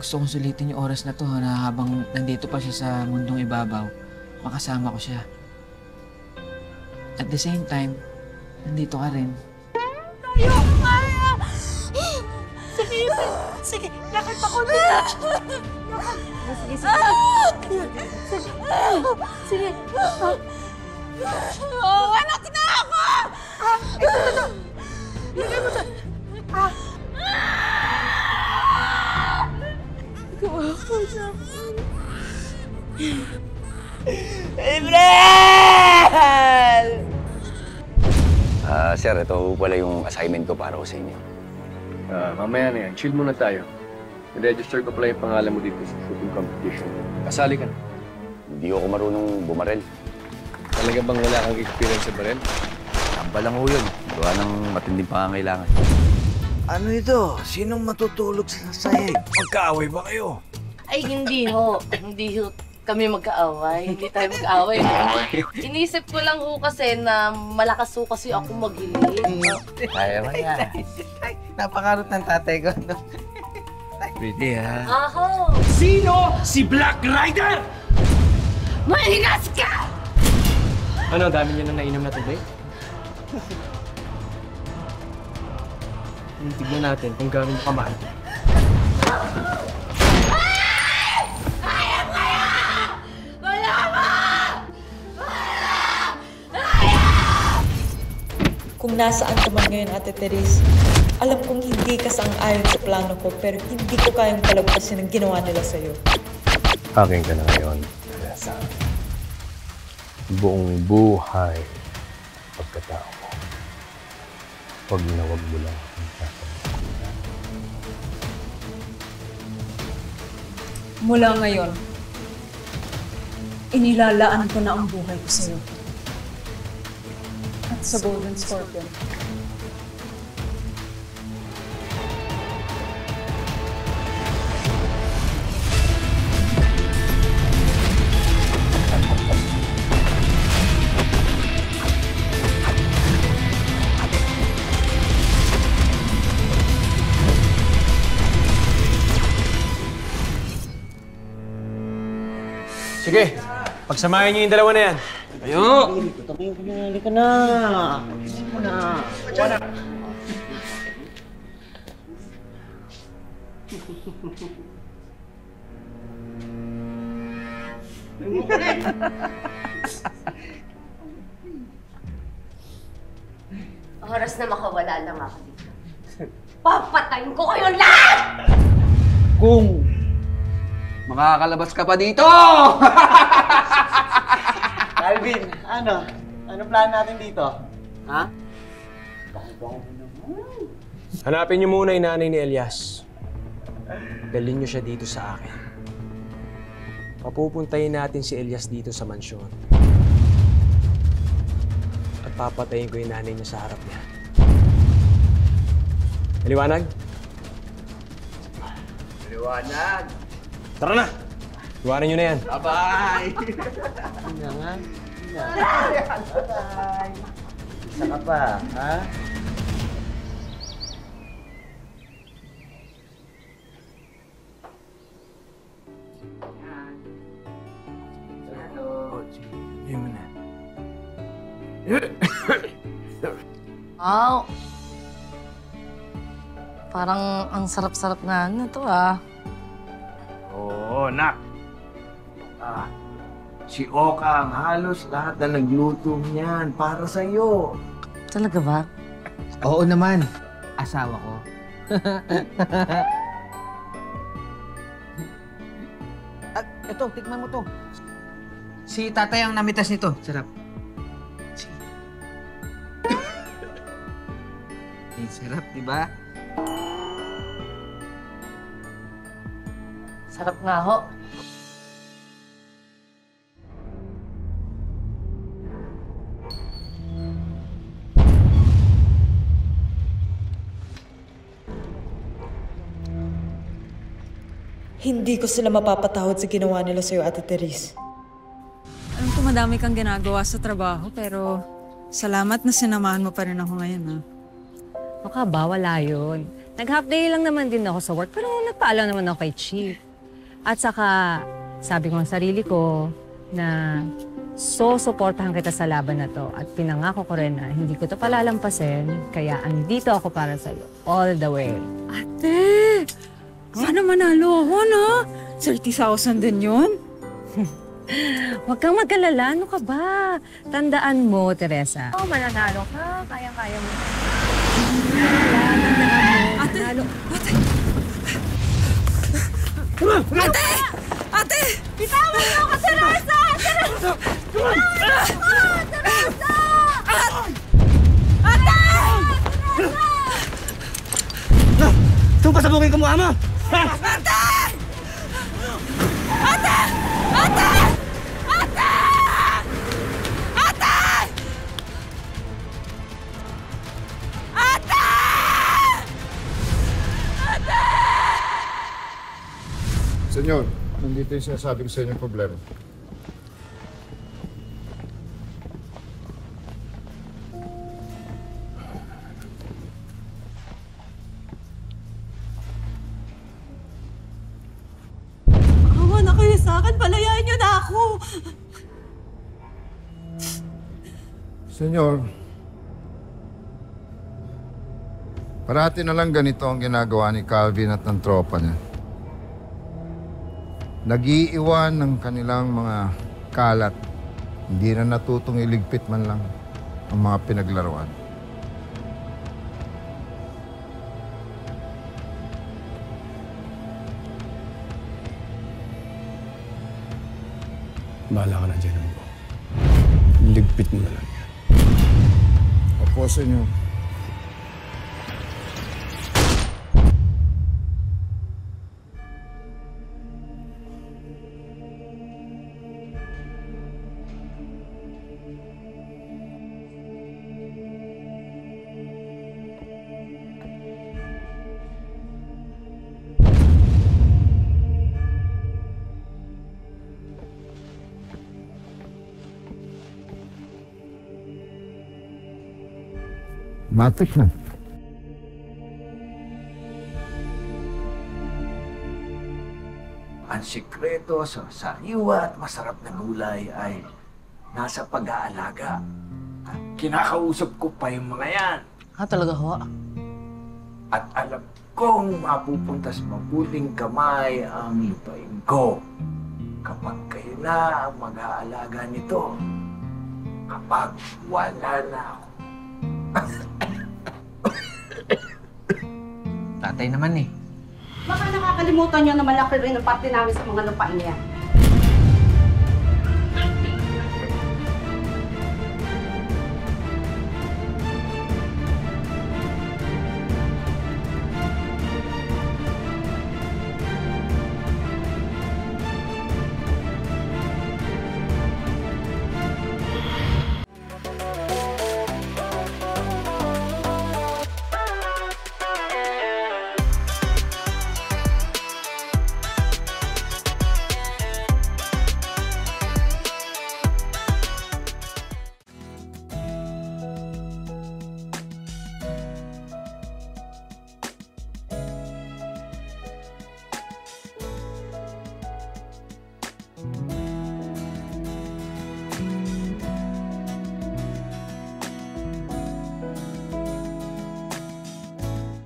gusto kong sulitin yung oras na to na habang nandito pa siya sa mundong ibabaw, makasama ko siya. At the same time, nandito ka rin. Ayoko kaya! Sige, sige, lakad pa ko nila! Sige, sige. Sige. Oh, anak na ako! Ito. Lagay mo sa... Ikaw ako na. April! Sir, ito pala yung assignment ko para sa inyo. Mamaya na yan. Chill muna tayo. I-register ko pala yung pangalan mo dito sa shooting competition. Kasali ka na. Hindi ako marunong bumarel. Talaga bang wala kang experience sa barel? Tamba lang ho yun. Gawa ng matinding pangangailangan. Ano ito? Sinong matutulog sa sahig? Magkaaway ba kayo? Ay, hindi ho. Hindi ho kami magkaaway. Hindi tayo mag-away. Inisip ko lang ho kasi na malakas ho kasi ako maghilig. Kaya ba yan? Ay, napakarot ng tatay ko. Pwede ha? Aho! Sino si Black Rider? Mahigas ka! Ano, dami niyo na nainom na tubig? Tignan natin kung gano'n mo kamahal. Kung nasaan ka man ngayon, Ate Therese, alam kong hindi ka sang-ayon sa plano ko, pero hindi ko kayang palagpasin ang ginawa nila sa'yo. Akin ka na ngayon, Teresa. Buong buhay pagkatao mo. Huwag na huwag mo lang akong sasabihin. Mula ngayon, inilalaan ko na ang buhay ko sa'yo. At sa Golden Scorpion. Sige, pagsamahin niyo yung dalawa na yan. Ayo! Halika na! Halika na! Oras na makawala lang ako dito. Papatayin ko kayo lahat! Kung makakalabas ka pa dito! Calvin, ano? Ano plan natin dito? Ha? Hanapin niyo muna yung nanay ni Elias. Dalhin niyo siya dito sa akin. Papupuntahin natin si Elias dito sa mansyon. At papatayin ko yung nanay niya sa harap niya. Maliwanag? Liwanag! Tara na! Iwanan niyo na yan. Bye-bye! Hindi nga. Bye-bye! Isa ka pa, ha? Ayun mo na. Wow! Parang ang sarap-sarap na to Oo, nak. Si Oka ang halos lahat na nagluto niyan para sa'yo. Talaga ba? Oo naman, asawa ko. At ito, tikman mo to. Si tatay ang namitas nito. Sarap. Sarap, di ba? Sarap nga ho. Hindi ko sila mapapatawad sa ginawa nila sa'yo, Ate Therese. Alam ko madami kang ginagawa sa trabaho, pero salamat na sinamahan mo pa rin ako ngayon, ha? Baka ba, wala yun. Nag-half day lang naman din ako sa work, pero nagpaalam naman ako kay Chief. At saka, sabi ko sa sarili ko na suportahan kita sa laban na to. At pinangako ko rin na hindi ko to palalampasin, kaya andito ako para sa'yo. All the way. Ate! Sana manalo ako, no? 30,000 din yun? Huwag kang mag-alala. Ano ka ba? Tandaan mo, Teresa. Oh, mananalo ka. Kaya-kaya mo. Ate! Manalo. Ate! Ate! Ate! Bitawan mo ako, Teresa! Teresa! Bitawan mo ako! Teresa! Ate! Itong pasabugin ko mukha mo! Ate! Ate! Ate! Ate! Ate! Ate! Ate! Senyor, nandito yung sinasabi ko sa inyo problema. Awa na kayo sa akin. Palayain niyo na ako. Senyor, parati na lang ganito ang ginagawa ni Calvin at ng tropa niya. Nag-iiwan ng kanilang mga kalat. Hindi na natutong iligpit man lang ang mga pinaglaruan. Bahala ka na dyan, Ambo. Ligpit mo na lang yan. Opo, senyor. Matik na. Ang sikreto sa sariwa at masarap na gulay ay nasa pag-aalaga. At kinakausap ko pa yung mga yan. Talaga ho? At alam kong mapupunta sa mabuting kamay ang lupain ko. Kapag kayo na ang mag-aalaga nito. Kapag wala na ako. Tatay naman eh. Baka nakakalimutan niyo na malaki rin ang parte namin sa mga lupain niya.